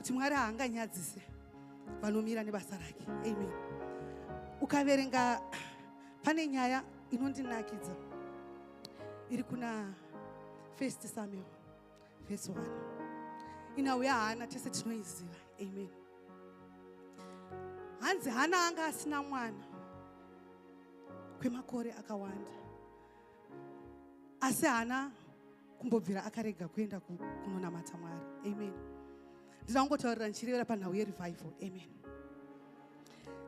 kuti Mwari haanganyadzise vanomira nebasa rake. Amen. Ukaverenga pane nyaya inondinakidza iri kuna 1 Samuel verse 1. Inauya Hana, tese tinoiziva. Amen. Hanzi Hana anga asina mwana kwemakore akawanda, asi Hana kumbobvira akarega kuenda kunonamata Mwari. Amen. Ndina kungotaurira ndichirevera panhau yerevival. Amen.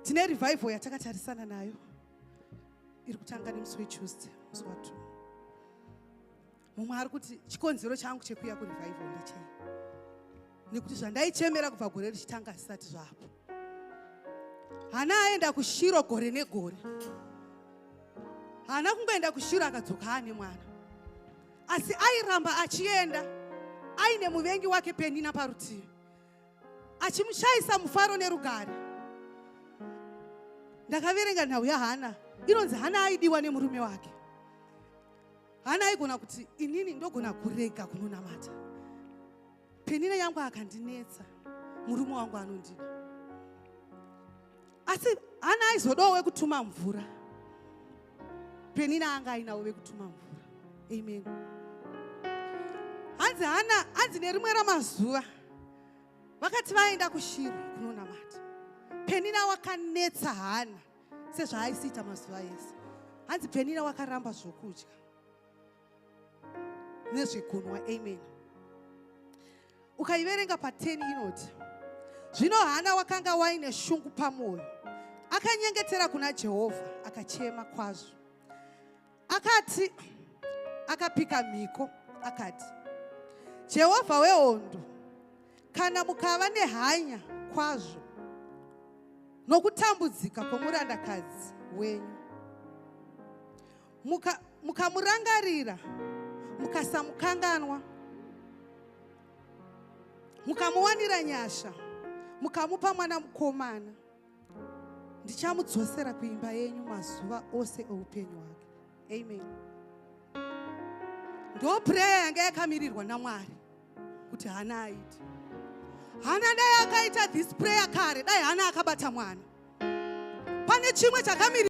Tine revival yatakatarisana nayo iri kutanga nemusi weTuesday, musi wa2. Mumwe ari kuti chikonzero changu chekuuya kurevival ndechei, nekuti zvandaichemera kubva gore richitanga zvisati zvapo. Hana aenda kuShiro gore negore. Hana kungoenda kuShiro akadzoka ane mwana, asi airamba achienda aine muvengi wake Penina parutivi, achimushayisa mufaro nerugare. Ndakaverenga nhau yaHana, inonzi Hana aidiwa nemurume wake. Hana aigona kuti inini ndogona kurega kunonamata, Penina yangu akandinetsa, murume wangu anondida. Asi Hana aizodawo wekutuma mvura, Penina anga ainawo wekutuma mvura. Amen. Hanzi Hana, hanzi nerimwe ramazuva vakati vaenda kuShiro kunonamata, Penina wakanetsa Hana sezvaaisiita mazuva ese. Hanzi Penina wakaramba zvokudya nezvekunwa. Amen. Ukaiverenga pa10 inoti, zvino Hana wakanga waine shungu pamwoyo, akanyengetera kuna Jehovha akachema kwazvo. Akati akapika mhiko akati, Jehovha wehondo, kana mukava nehanya kwazvo nokutambudzika kwomurandakadzi wenyu, mukamurangarira mukasamukanganwa, mukamuwanira nyasha, mukamupa mwana mukomana, ndichamudzosera kuimba yenyu mazuva ose oupenyu hwake. Amen. Ndo prayer yanga yakamirirwa naMwari kuti Hana aite. Hana dai akaita this prayer kare, dai Hana akabata mwana. Pane chimwe chakamiri